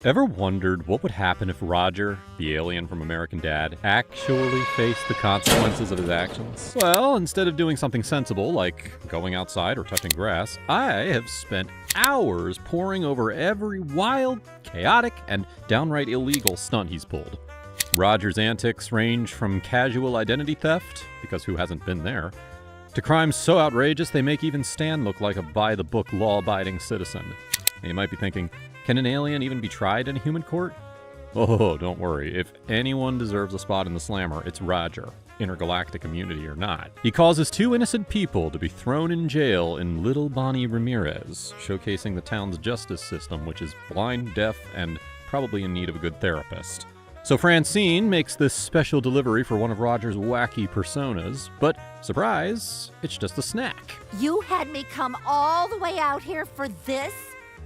Ever wondered what would happen if Roger, the alien from American Dad, actually faced the consequences of his actions? Well, instead of doing something sensible like going outside or touching grass, I have spent hours poring over every wild, chaotic, and downright illegal stunt he's pulled. Roger's antics range from casual identity theft, because who hasn't been there, to crimes so outrageous they make even Stan look like a by-the-book, law-abiding citizen. And you might be thinking, can an alien even be tried in a human court? Oh, don't worry. If anyone deserves a spot in the slammer, it's Roger, intergalactic immunity or not. He causes two innocent people to be thrown in jail in Little Bonnie Ramirez, showcasing the town's justice system, which is blind, deaf, and probably in need of a good therapist. So Francine makes this special delivery for one of Roger's wacky personas, but surprise, it's just a snack. You had me come all the way out here for this?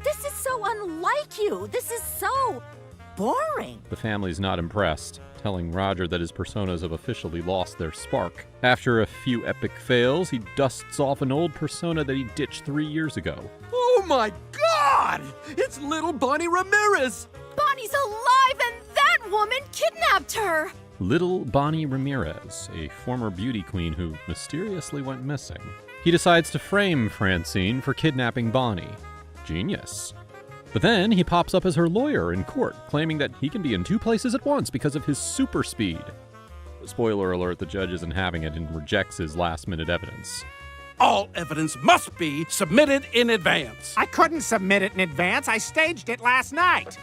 This is so unlike you. This is so boring. The family's not impressed, telling Roger that his personas have officially lost their spark. After a few epic fails, he dusts off an old persona that he ditched 3 years ago. Oh my God! It's Little Bonnie Ramirez! Bonnie's alive and that woman kidnapped her! Little Bonnie Ramirez, a former beauty queen who mysteriously went missing. He decides to frame Francine for kidnapping Bonnie. Genius. But then he pops up as her lawyer in court, claiming that he can be in two places at once because of his super speed. Spoiler alert, the judge isn't having it and rejects his last-minute evidence. All evidence must be submitted in advance. I couldn't submit it in advance. I staged it last night.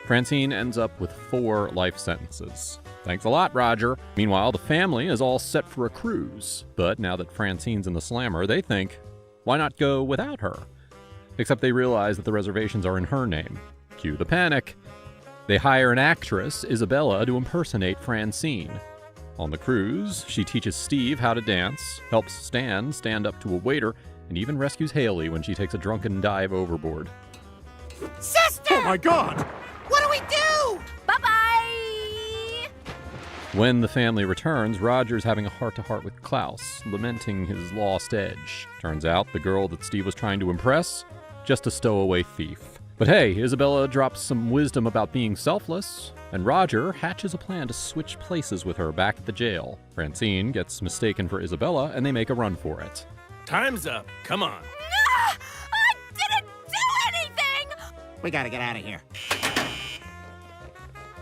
Francine ends up with 4 life sentences. Thanks a lot, Roger. Meanwhile, the family is all set for a cruise. But now that Francine's in the slammer, they think, why not go without her? Except they realize that the reservations are in her name. Cue the panic. They hire an actress, Isabella, to impersonate Francine. On the cruise, she teaches Steve how to dance, helps Stan stand up to a waiter, and even rescues Haley when she takes a drunken dive overboard. Sister! Oh my God! What do we do? Bye-bye! When the family returns, Roger's having a heart-to-heart with Klaus, lamenting his lost edge. Turns out the girl that Steve was trying to impress, just a stowaway thief. But hey, Isabella drops some wisdom about being selfless, and Roger hatches a plan to switch places with her back at the jail. Francine gets mistaken for Isabella, and they make a run for it. Time's up. Come on. No! I didn't do anything! We gotta get out of here.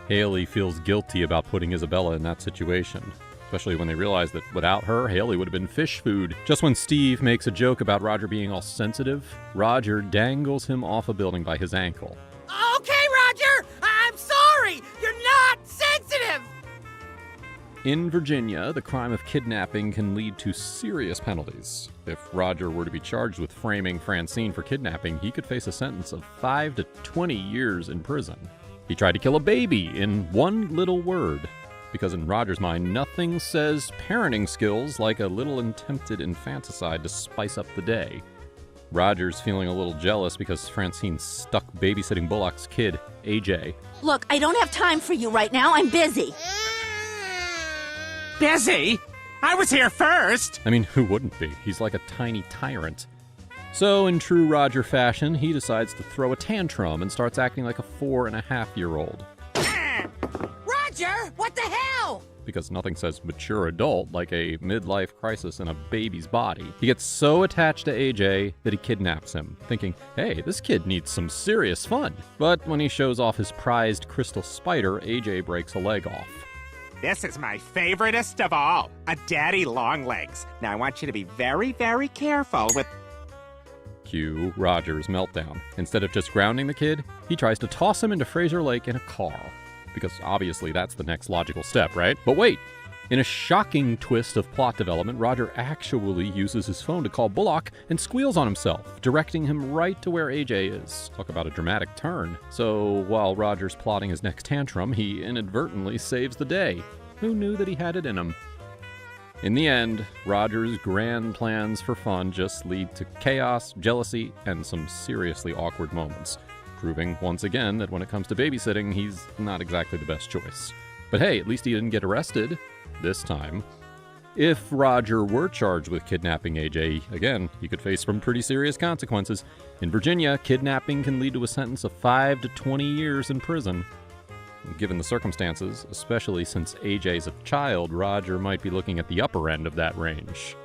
Haley feels guilty about putting Isabella in that situation, especially when they realize that without her, Haley would have been fish food. Just when Steve makes a joke about Roger being all sensitive, Roger dangles him off a building by his ankle. Okay, Roger! I'm sorry! You're not sensitive! In Virginia, the crime of kidnapping can lead to serious penalties. If Roger were to be charged with framing Francine for kidnapping, he could face a sentence of 5 to 20 years in prison. He tried to kill a baby in one little word, because in Roger's mind, nothing says parenting skills like a little attempted infanticide to spice up the day. Roger's feeling a little jealous because Francine's stuck babysitting Bullock's kid, AJ. Look, I don't have time for you right now. I'm busy. Busy? I was here first. I mean, who wouldn't be? He's like a tiny tyrant. So, in true Roger fashion, he decides to throw a tantrum and starts acting like a 4.5-year-old. Roger, what the hell? Because nothing says mature adult like a midlife crisis in a baby's body. He gets so attached to AJ that he kidnaps him, thinking, hey, this kid needs some serious fun. But when he shows off his prized crystal spider, AJ breaks a leg off. This is my favoriteest of all, a daddy long legs. Now I want you to be very, very careful with... Cue Roger's meltdown. Instead of just grounding the kid, he tries to toss him into Fraser Lake in a car. Because obviously that's the next logical step, right? But wait! In a shocking twist of plot development, Roger actually uses his phone to call Bullock and squeals on himself, directing him right to where AJ is. Talk about a dramatic turn. So while Roger's plotting his next tantrum, he inadvertently saves the day. Who knew that he had it in him? In the end, Roger's grand plans for fun just lead to chaos, jealousy, and some seriously awkward moments, proving once again that when it comes to babysitting, he's not exactly the best choice. But hey, at least he didn't get arrested. This time. If Roger were charged with kidnapping AJ, again, he could face some pretty serious consequences. In Virginia, kidnapping can lead to a sentence of 5 to 20 years in prison. Given the circumstances, especially since AJ's a child, Roger might be looking at the upper end of that range.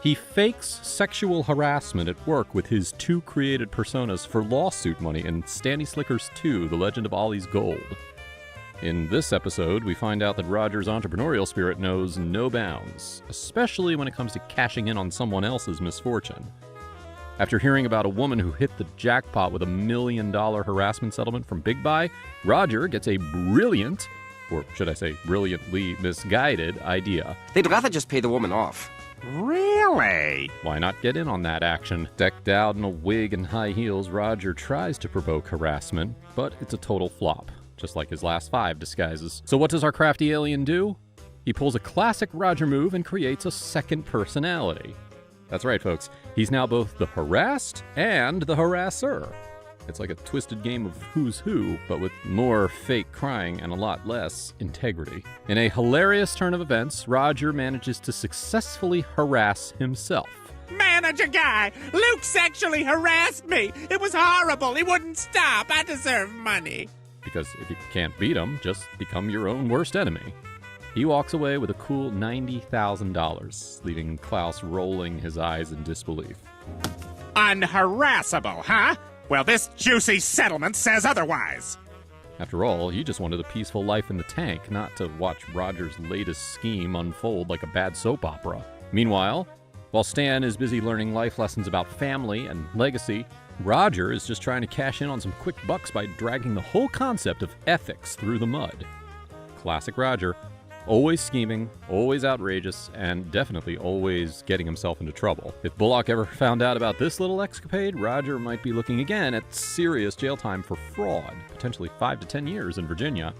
He fakes sexual harassment at work with his 2 created personas for lawsuit money in Stanley Slicker's 2, The Legend of Ollie's Gold. In this episode, we find out that Roger's entrepreneurial spirit knows no bounds, especially when it comes to cashing in on someone else's misfortune. After hearing about a woman who hit the jackpot with $1 million harassment settlement from Big Buy, Roger gets a brilliant, or should I say brilliantly misguided, idea. They'd rather just pay the woman off. Really? Why not get in on that action? Decked out in a wig and high heels, Roger tries to provoke harassment, but it's a total flop, just like his last 5 disguises. So what does our crafty alien do? He pulls a classic Roger move and creates a second personality. That's right, folks. He's now both the harassed and the harasser. It's like a twisted game of who's who, but with more fake crying and a lot less integrity. In a hilarious turn of events, Roger manages to successfully harass himself. Manager guy, Luke sexually harassed me. It was horrible. He wouldn't stop. I deserve money. Because if you can't beat him, just become your own worst enemy. He walks away with a cool $90,000, leaving Klaus rolling his eyes in disbelief. Unharassable, huh? Well, this juicy settlement says otherwise. After all, he just wanted a peaceful life in the tank, not to watch Roger's latest scheme unfold like a bad soap opera. Meanwhile, while Stan is busy learning life lessons about family and legacy, Roger is just trying to cash in on some quick bucks by dragging the whole concept of ethics through the mud. Classic Roger. Always scheming, always outrageous, and definitely always getting himself into trouble. If Bullock ever found out about this little escapade, Roger might be looking again at serious jail time for fraud, potentially 5 to 10 years in Virginia.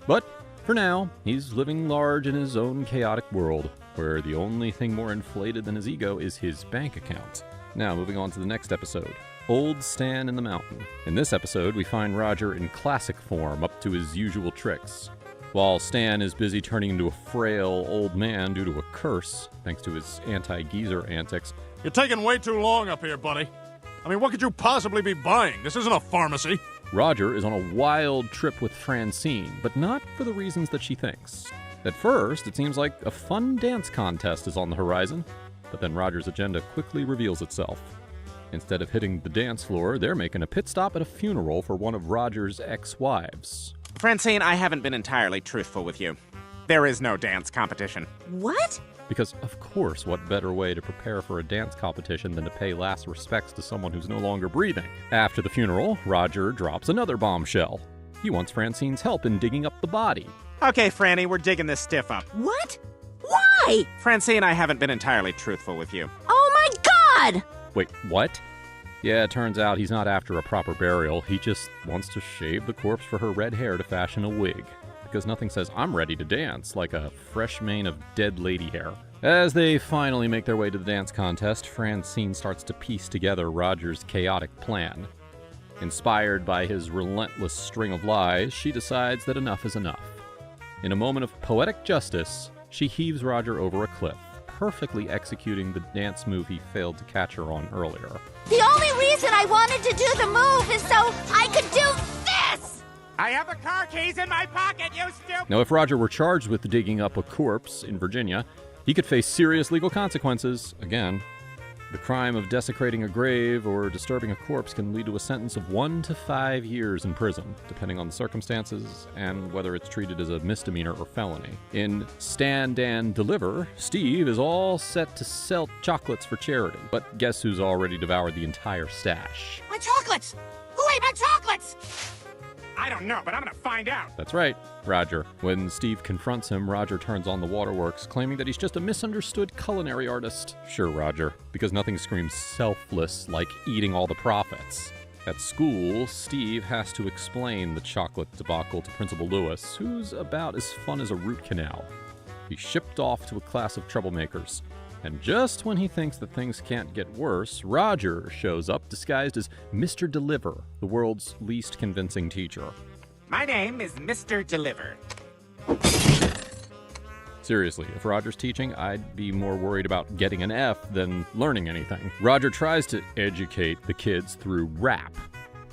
But for now, he's living large in his own chaotic world, where the only thing more inflated than his ego is his bank account. Now, moving on to the next episode. Old Stan in the Mountain. In this episode, we find Roger in classic form, up to his usual tricks. While Stan is busy turning into a frail old man due to a curse, thanks to his anti-geezer antics. You're taking way too long up here, buddy. I mean, what could you possibly be buying? This isn't a pharmacy. Roger is on a wild trip with Francine, but not for the reasons that she thinks. At first, it seems like a fun dance contest is on the horizon, but then Roger's agenda quickly reveals itself. Instead of hitting the dance floor, they're making a pit stop at a funeral for one of Roger's ex-wives. Francine, I haven't been entirely truthful with you. There is no dance competition. What? Because, of course, what better way to prepare for a dance competition than to pay last respects to someone who's no longer breathing? After the funeral, Roger drops another bombshell. He wants Francine's help in digging up the body. Okay, Franny, we're digging this stiff up. What? Why? Francine, I haven't been entirely truthful with you. Oh my God! Wait, what? Yeah, it turns out he's not after a proper burial. He just wants to shave the corpse for her red hair to fashion a wig. Because nothing says, I'm ready to dance, like a fresh mane of dead lady hair. As they finally make their way to the dance contest, Francine starts to piece together Roger's chaotic plan. Inspired by his relentless string of lies, she decides that enough is enough. In a moment of poetic justice, she heaves Roger over a cliff, perfectly executing the dance move he failed to catch her on earlier. The only reason I wanted to do the move is so I could do this! I have the car keys in my pocket, you stupid! Now, if Roger were charged with digging up a corpse in Virginia, he could face serious legal consequences. Again, the crime of desecrating a grave or disturbing a corpse can lead to a sentence of 1 to 5 years in prison, depending on the circumstances and whether it's treated as a misdemeanor or felony. In Stan, Dan, Deliver, Steve is all set to sell chocolates for charity. But guess who's already devoured the entire stash? My chocolates! Who ate my chocolates? I don't know, but I'm gonna find out. That's right, Roger. When Steve confronts him, Roger turns on the waterworks, claiming that he's just a misunderstood culinary artist. Sure, Roger, because nothing screams selfless like eating all the profits. At school, Steve has to explain the chocolate debacle to Principal Lewis, who's about as fun as a root canal. He's shipped off to a class of troublemakers. And just when he thinks that things can't get worse, Roger shows up disguised as Mr. Deliver, the world's least convincing teacher. My name is Mr. Deliver. Seriously, if Roger's teaching, I'd be more worried about getting an F than learning anything. Roger tries to educate the kids through rap.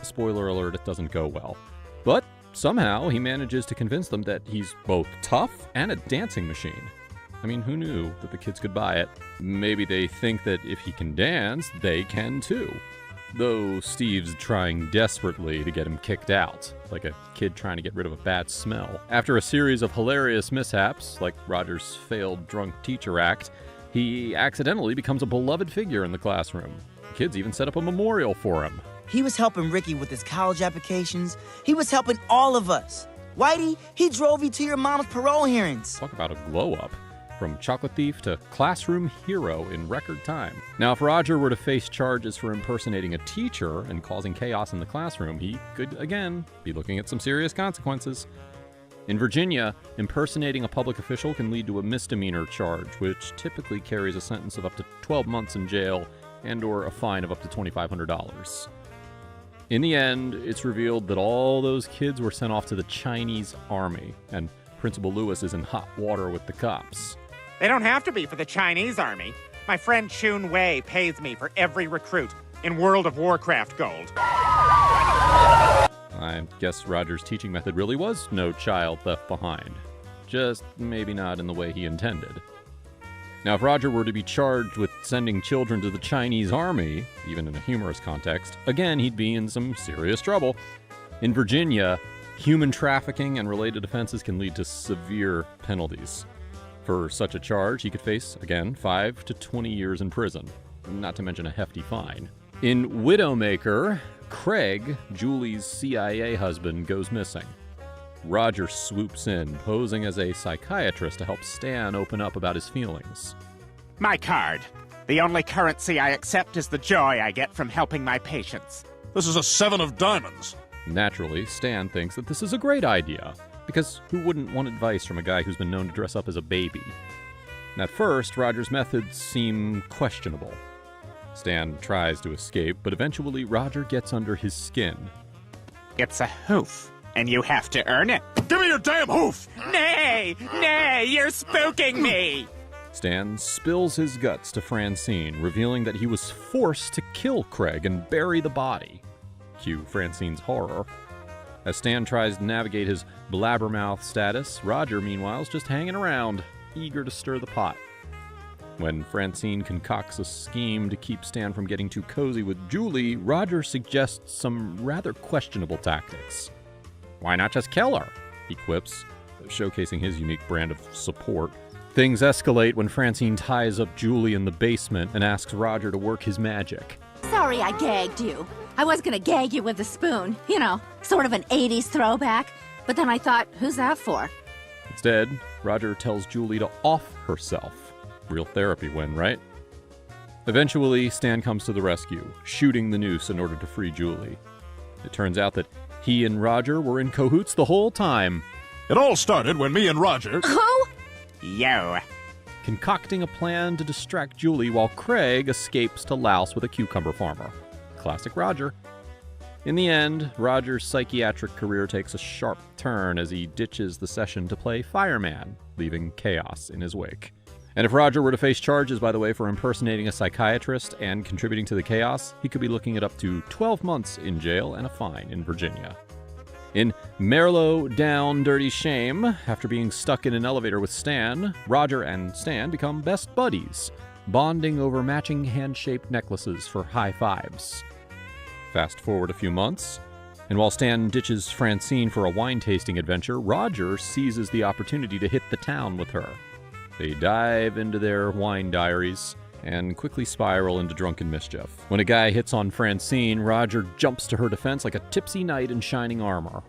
Spoiler alert, it doesn't go well. But somehow he manages to convince them that he's both tough and a dancing machine. I mean, who knew that the kids could buy it? Maybe they think that if he can dance, they can too. Though Steve's trying desperately to get him kicked out, like a kid trying to get rid of a bad smell. After a series of hilarious mishaps, like Roger's failed drunk teacher act, he accidentally becomes a beloved figure in the classroom. The kids even set up a memorial for him. He was helping Ricky with his college applications. He was helping all of us. Whitey, he drove you to your mom's parole hearings. Talk about a glow-up. From chocolate thief to classroom hero in record time. Now, if Roger were to face charges for impersonating a teacher and causing chaos in the classroom, he could, again, be looking at some serious consequences. In Virginia, impersonating a public official can lead to a misdemeanor charge, which typically carries a sentence of up to 12 months in jail and/or a fine of up to $2,500. In the end, it's revealed that all those kids were sent off to the Chinese army, and Principal Lewis is in hot water with the cops. They don't have to be for the Chinese army. My friend Chun Wei pays me for every recruit in World of Warcraft gold. I guess Roger's teaching method really was no child left behind. Just maybe not in the way he intended. Now, if Roger were to be charged with sending children to the Chinese army, even in a humorous context, again, he'd be in some serious trouble. In Virginia, human trafficking and related offenses can lead to severe penalties. For such a charge, he could face, again, 5 to 20 years in prison, not to mention a hefty fine. In Widowmaker, Craig, Julie's CIA husband, goes missing. Roger swoops in, posing as a psychiatrist to help Stan open up about his feelings. My card. The only currency I accept is the joy I get from helping my patients. This is a 7 of diamonds. Naturally, Stan thinks that this is a great idea, because who wouldn't want advice from a guy who's been known to dress up as a baby? And at first, Roger's methods seem questionable. Stan tries to escape, but eventually Roger gets under his skin. It's a hoof, and you have to earn it. Give me your damn hoof! Nay! Nay! You're spooking me! Stan spills his guts to Francine, revealing that he was forced to kill Craig and bury the body. Cue Francine's horror. As Stan tries to navigate his blabbermouth status, Roger, meanwhile, is just hanging around, eager to stir the pot. When Francine concocts a scheme to keep Stan from getting too cozy with Julie, Roger suggests some rather questionable tactics. Why not just kill her? He quips, showcasing his unique brand of support. Things escalate when Francine ties up Julie in the basement and asks Roger to work his magic. Sorry I gagged you. I was gonna gag you with a spoon. You know, sort of an 80s throwback. But then I thought, who's that for? Instead, Roger tells Julie to off herself. Real therapy win, right? Eventually, Stan comes to the rescue, shooting the noose in order to free Julie. It turns out that he and Roger were in cahoots the whole time. It all started when me and Roger... Who? Yo. Concocting a plan to distract Julie while Craig escapes to Laos with a cucumber farmer. Classic Roger. In the end, Roger's psychiatric career takes a sharp turn as he ditches the session to play fireman, leaving chaos in his wake. And if Roger were to face charges, by the way, for impersonating a psychiatrist and contributing to the chaos, he could be looking at up to 12 months in jail and a fine in Virginia. In Merlo Down Dirty Shame, after being stuck in an elevator with Stan, Roger and Stan become best buddies, bonding over matching hand-shaped necklaces for high fives. Fast forward a few months, and while Stan ditches Francine for a wine-tasting adventure, Roger seizes the opportunity to hit the town with her. They dive into their wine diaries and quickly spiral into drunken mischief. When a guy hits on Francine, Roger jumps to her defense like a tipsy knight in shining armor.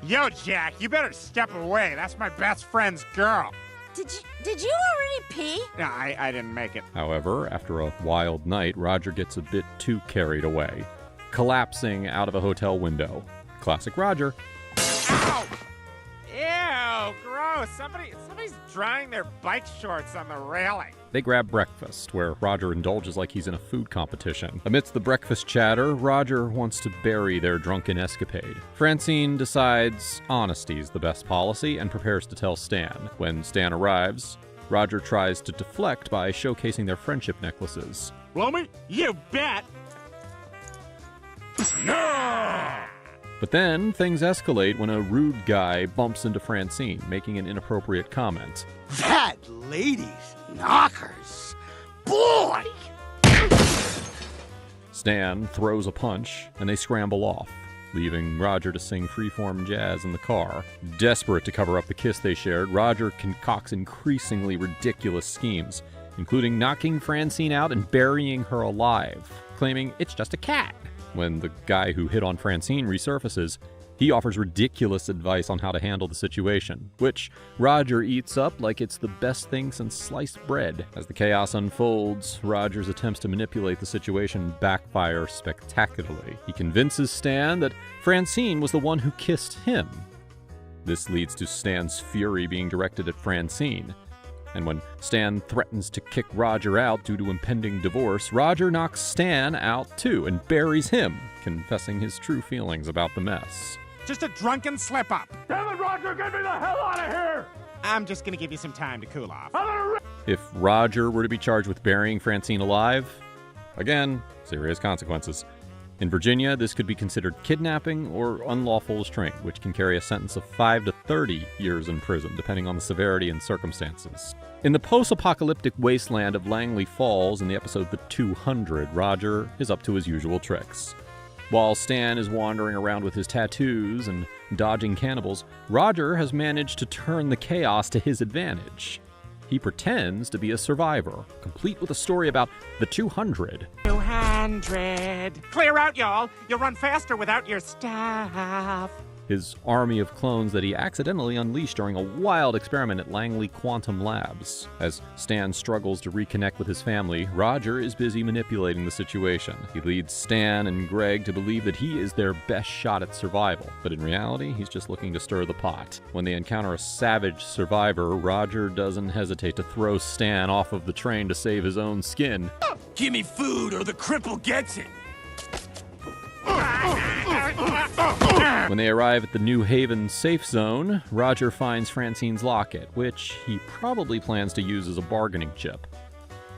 Yo, Jack, you better step away. That's my best friend's girl. Did you already pee? No, I didn't make it. However, after a wild night, Roger gets a bit too carried away, collapsing out of a hotel window. Classic Roger. Ow! Ew, gross. no! Somebody's drying their bike shorts on the railing. They grab breakfast, where Roger indulges like he's in a food competition. Amidst the breakfast chatter, Roger wants to bury their drunken escapade. Francine decides honesty's the best policy and prepares to tell Stan. When Stan arrives, Roger tries to deflect by showcasing their friendship necklaces. Blow me? You bet! No! But then, things escalate when a rude guy bumps into Francine, making an inappropriate comment. That lady's knockers. Boy! Stan throws a punch, and they scramble off, leaving Roger to sing freeform jazz in the car. Desperate to cover up the kiss they shared, Roger concocts increasingly ridiculous schemes, including knocking Francine out and burying her alive, claiming it's just a cat. When the guy who hit on Francine resurfaces, he offers ridiculous advice on how to handle the situation, which Roger eats up like it's the best thing since sliced bread. As the chaos unfolds, Roger's attempts to manipulate the situation backfire spectacularly. He convinces Stan that Francine was the one who kissed him. This leads to Stan's fury being directed at Francine. And when Stan threatens to kick Roger out due to impending divorce, Roger knocks Stan out too and buries him, confessing his true feelings about the mess. Just a drunken slip-up. Damn it, Roger, get me the hell out of here! I'm just gonna give you some time to cool off. If Roger were to be charged with burying Francine alive, again, serious consequences. In Virginia, this could be considered kidnapping or unlawful restraint, which can carry a sentence of 5 to 30 years in prison, depending on the severity and circumstances. In the post-apocalyptic wasteland of Langley Falls in the episode The 200, Roger is up to his usual tricks. While Stan is wandering around with his tattoos and dodging cannibals, Roger has managed to turn the chaos to his advantage. He pretends to be a survivor, complete with a story about the 200. 200. Clear out, y'all. You'll run faster without your stuff. His army of clones that he accidentally unleashed during a wild experiment at Langley Quantum Labs. As Stan struggles to reconnect with his family, Roger is busy manipulating the situation. He leads Stan and Greg to believe that he is their best shot at survival, but in reality, he's just looking to stir the pot. When they encounter a savage survivor, Roger doesn't hesitate to throw Stan off of the train to save his own skin. Give me food or the cripple gets it. When they arrive at the New Haven safe zone, Roger finds Francine's locket, which he probably plans to use as a bargaining chip.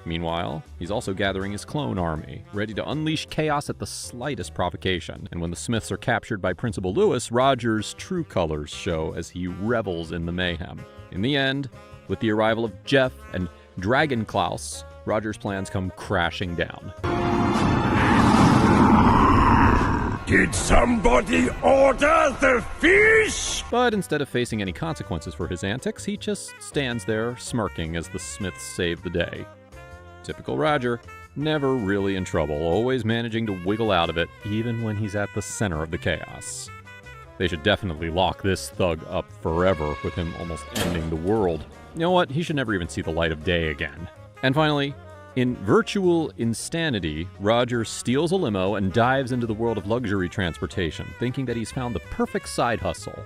Meanwhile, he's also gathering his clone army, ready to unleash chaos at the slightest provocation. And when the Smiths are captured by Principal Lewis, Roger's true colors show as he revels in the mayhem. In the end, with the arrival of Jeff and Dragon Klaus, Roger's plans come crashing down. Did somebody order the fish? But instead of facing any consequences for his antics, he just stands there smirking as the Smiths save the day. Typical Roger, never really in trouble, always managing to wiggle out of it, even when he's at the center of the chaos. They should definitely lock this thug up forever, with him almost ending the world. You know what? He should never even see the light of day again. And finally, in virtual insanity, Roger steals a limo and dives into the world of luxury transportation, thinking that he's found the perfect side hustle.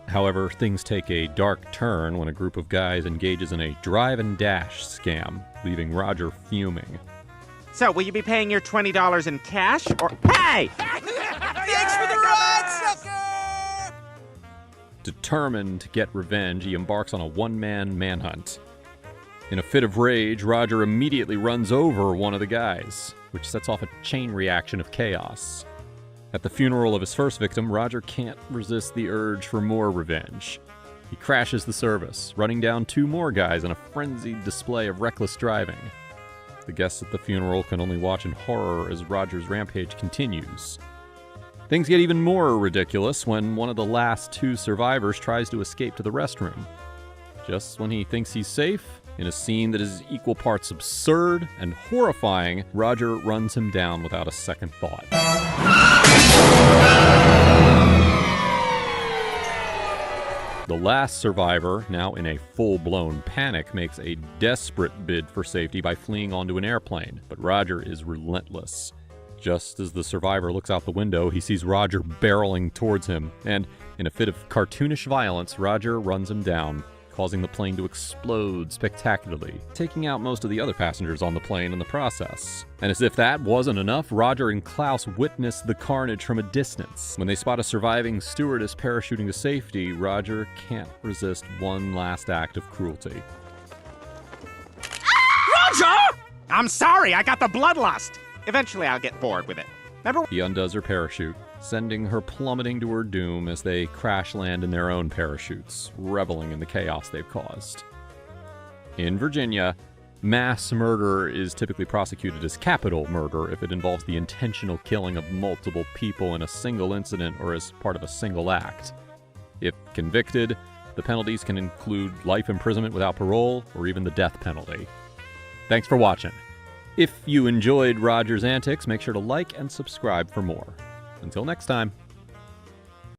However, things take a dark turn when a group of guys engages in a drive and dash scam, leaving Roger fuming. So, will you be paying your $20 in cash or... Hey! Thanks for the ride, sucker! Determined to get revenge, he embarks on a one-man manhunt. In a fit of rage, Roger immediately runs over one of the guys, which sets off a chain reaction of chaos. At the funeral of his first victim, Roger can't resist the urge for more revenge. He crashes the service, running down two more guys in a frenzied display of reckless driving. The guests at the funeral can only watch in horror as Roger's rampage continues. Things get even more ridiculous when one of the last two survivors tries to escape to the restroom. Just when he thinks he's safe, in a scene that is equal parts absurd and horrifying, Roger runs him down without a second thought. The last survivor, now in a full-blown panic, makes a desperate bid for safety by fleeing onto an airplane, but Roger is relentless. Just as the survivor looks out the window, he sees Roger barreling towards him, and in a fit of cartoonish violence, Roger runs him down, causing the plane to explode spectacularly, taking out most of the other passengers on the plane in the process. And as if that wasn't enough, Roger and Klaus witness the carnage from a distance. When they spot a surviving stewardess parachuting to safety, Roger can't resist one last act of cruelty. Roger! I'm sorry, I got the bloodlust. Eventually I'll get bored with it. Remember? He undoes her parachute, sending her plummeting to her doom as they crash land in their own parachutes, reveling in the chaos they've caused. In Virginia, mass murder is typically prosecuted as capital murder if it involves the intentional killing of multiple people in a single incident or as part of a single act. If convicted, the penalties can include life imprisonment without parole or even the death penalty. Thanks for watching. If you enjoyed Roger's antics, make sure to like and subscribe for more. Until next time.